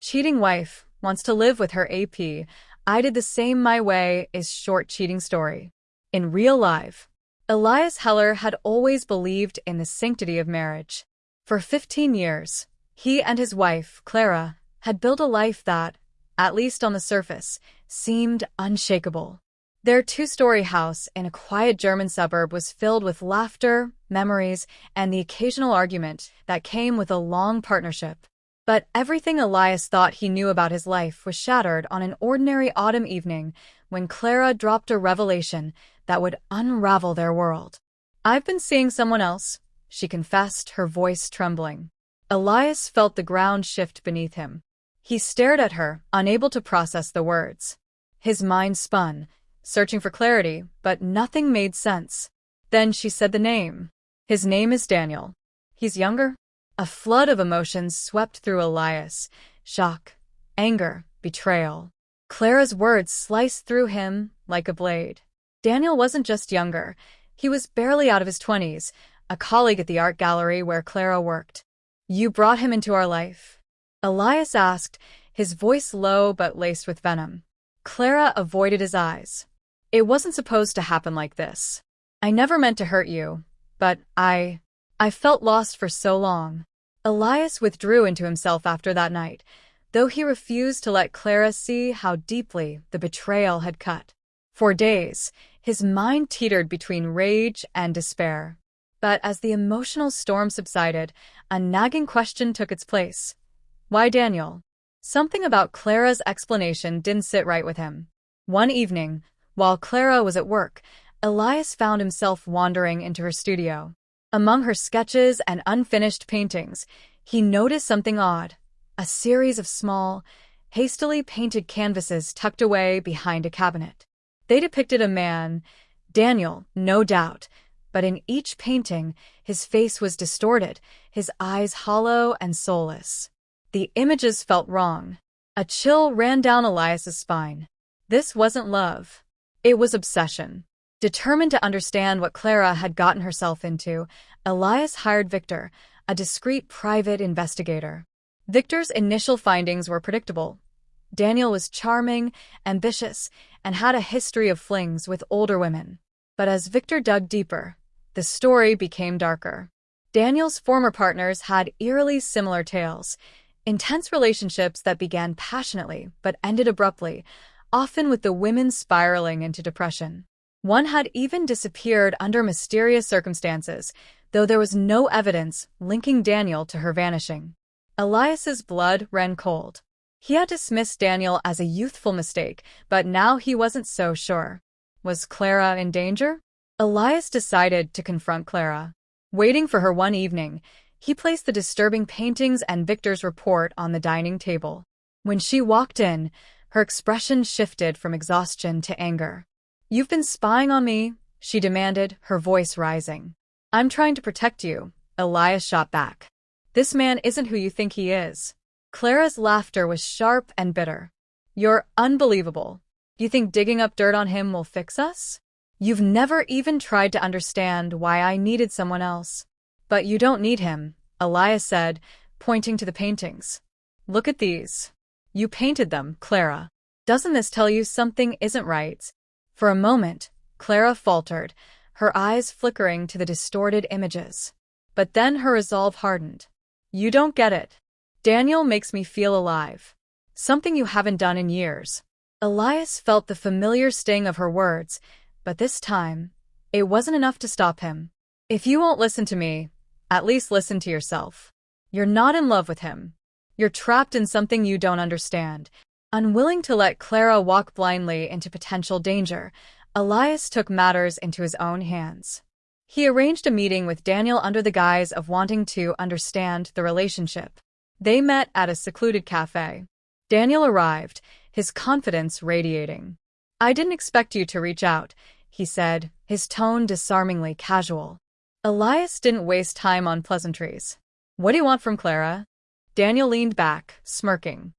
cheating wife wants to live with her AP. I did the same my way is short cheating story. In real life, Elias Heller had always believed in the sanctity of marriage. For 15 years, he and his wife, Clara, had built a life that, at least on the surface, seemed unshakable. Their two-story house in a quiet German suburb was filled with laughter, memories, and the occasional argument that came with a long partnership. But everything Elias thought he knew about his life was shattered on an ordinary autumn evening when Clara dropped a revelation that would unravel their world. "I've been seeing someone else," she confessed, her voice trembling. Elias felt the ground shift beneath him. He stared at her, unable to process the words. His mind spun, searching for clarity, but nothing made sense. Then she said the name. "His name is Daniel. He's younger?" A flood of emotions swept through Elias: shock, anger, betrayal. Clara's words sliced through him like a blade. Daniel wasn't just younger. He was barely out of his 20s, a colleague at the art gallery where Clara worked. "You brought him into our life?" Elias asked, his voice low but laced with venom. Clara avoided his eyes. "It wasn't supposed to happen like this. I never meant to hurt you, but I felt lost for so long." Elias withdrew into himself after that night, though he refused to let Clara see how deeply the betrayal had cut. For days, his mind teetered between rage and despair. But as the emotional storm subsided, a nagging question took its place. Why Daniel? Something about Clara's explanation didn't sit right with him. One evening, while Clara was at work, Elias found himself wandering into her studio. Among her sketches and unfinished paintings, he noticed something odd: a series of small, hastily painted canvases tucked away behind a cabinet. They depicted a man, Daniel, no doubt, but in each painting, his face was distorted, his eyes hollow and soulless. The images felt wrong. A chill ran down Elias's spine. This wasn't love. It was obsession. Determined to understand what Clara had gotten herself into, Elias hired Victor, a discreet private investigator. Victor's initial findings were predictable. Daniel was charming, ambitious, and had a history of flings with older women. But as Victor dug deeper, the story became darker. Daniel's former partners had eerily similar tales: intense relationships that began passionately but ended abruptly, often with the women spiraling into depression. One had even disappeared under mysterious circumstances, though there was no evidence linking Daniel to her vanishing. Elias's blood ran cold. He had dismissed Daniel as a youthful mistake, but now he wasn't so sure. Was Clara in danger? Elias decided to confront Clara. Waiting for her one evening, he placed the disturbing paintings and Victor's report on the dining table. When she walked in, her expression shifted from exhaustion to anger. "You've been spying on me," she demanded, her voice rising. "I'm trying to protect you," Elias shot back. "This man isn't who you think he is." Clara's laughter was sharp and bitter. "You're unbelievable. You think digging up dirt on him will fix us? You've never even tried to understand why I needed someone else." "But you don't need him," Elias said, pointing to the paintings. "Look at these. You painted them, Clara. Doesn't this tell you something isn't right?" For a moment, Clara faltered, her eyes flickering to the distorted images. But then her resolve hardened. "You don't get it. Daniel makes me feel alive. Something you haven't done in years." Elias felt the familiar sting of her words, but this time, it wasn't enough to stop him. "If you won't listen to me, at least listen to yourself. You're not in love with him. You're trapped in something you don't understand." Unwilling to let Clara walk blindly into potential danger, Elias took matters into his own hands. He arranged a meeting with Daniel under the guise of wanting to understand the relationship. They met at a secluded cafe. Daniel arrived, his confidence radiating. "I didn't expect you to reach out," he said, his tone disarmingly casual. Elias didn't waste time on pleasantries. "What do you want from Clara?" Daniel leaned back, smirking.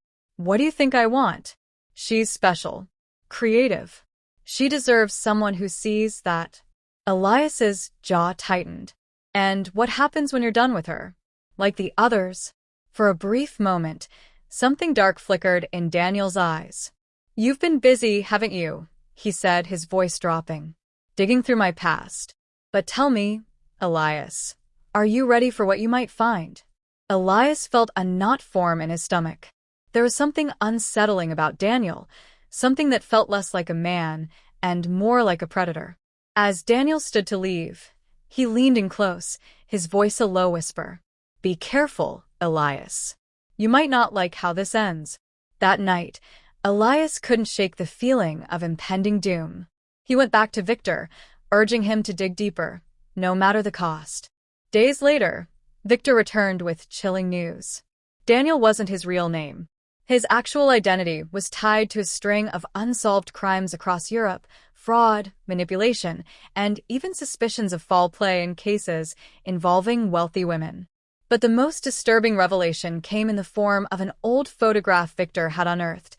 "What do you think I want? She's special. Creative. She deserves someone who sees that." Elias's jaw tightened. "And what happens when you're done with her? Like the others?" For a brief moment, Something dark flickered in Daniel's eyes. "You've been busy, haven't you?" he said, his voice dropping. "Digging through my past. But tell me, Elias, are you ready for what you might find?" Elias felt a knot form in his stomach. There was something unsettling about Daniel, something that felt less like a man and more like a predator. As Daniel stood to leave, he leaned in close, his voice a low whisper. "Be careful, Elias. You might not like how this ends." That night, Elias couldn't shake the feeling of impending doom. He went back to Victor, urging him to dig deeper, no matter the cost. Days later, Victor returned with chilling news. Daniel wasn't his real name. His actual identity was tied to a string of unsolved crimes across Europe, fraud, manipulation, and even suspicions of foul play in cases involving wealthy women. But the most disturbing revelation came in the form of an old photograph Victor had unearthed.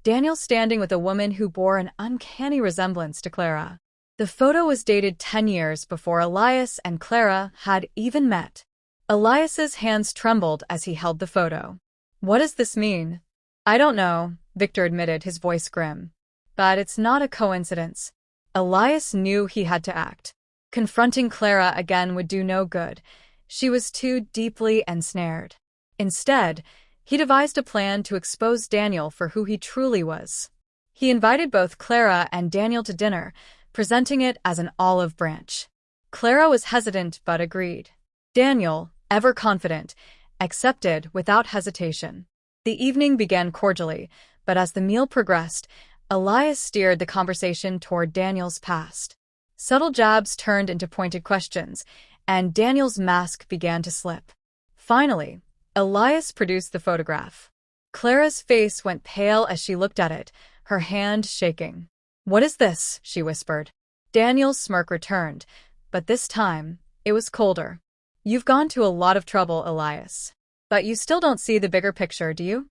Daniel standing with a woman who bore an uncanny resemblance to Clara. The photo was dated 10 years before Elias and Clara had even met. Elias's hands trembled as he held the photo. "What does this mean?" "I don't know," Victor admitted, his voice grim. "But it's not a coincidence." Elias knew he had to act. Confronting Clara again would do no good. She was too deeply ensnared. Instead, he devised a plan to expose Daniel for who he truly was. He invited both Clara and Daniel to dinner, presenting it as an olive branch. Clara was hesitant but agreed. Daniel, ever confident, accepted without hesitation. The evening began cordially, but as the meal progressed, Elias steered the conversation toward Daniel's past. Subtle jabs turned into pointed questions, and Daniel's mask began to slip. Finally, Elias produced the photograph. Clara's face went pale as she looked at it, her hand shaking. "What is this?" she whispered. Daniel's smirk returned, but this time, it was colder. "You've gone to a lot of trouble, Elias. But you still don't see the bigger picture, do you?"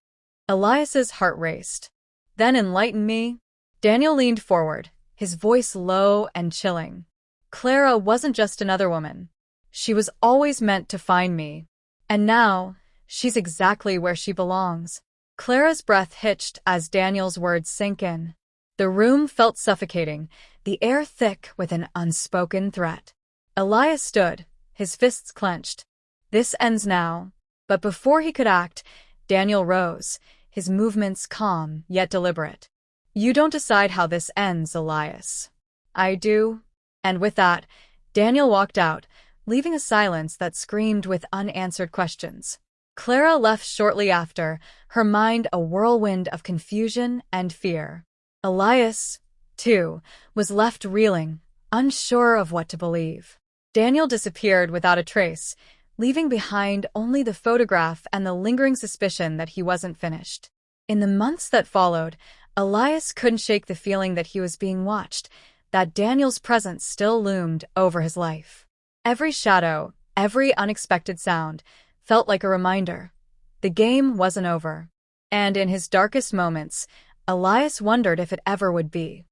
Elias's heart raced. "Then enlighten me." Daniel leaned forward, his voice low and chilling. "Clara wasn't just another woman. She was always meant to find me. And now, she's exactly where she belongs." Clara's breath hitched as Daniel's words sank in. The room felt suffocating, the air thick with an unspoken threat. Elias stood, his fists clenched. "This ends now." But before he could act, Daniel rose, his movements calm yet deliberate. "You don't decide how this ends, Elias. I do." And with that, Daniel walked out, leaving a silence that screamed with unanswered questions. Clara left shortly after, her mind a whirlwind of confusion and fear. Elias, too, was left reeling, unsure of what to believe. Daniel disappeared without a trace, leaving behind only the photograph and the lingering suspicion that he wasn't finished. In the months that followed, Elias couldn't shake the feeling that he was being watched, that Daniel's presence still loomed over his life. Every shadow, every unexpected sound, felt like a reminder. The game wasn't over. And in his darkest moments, Elias wondered if it ever would be.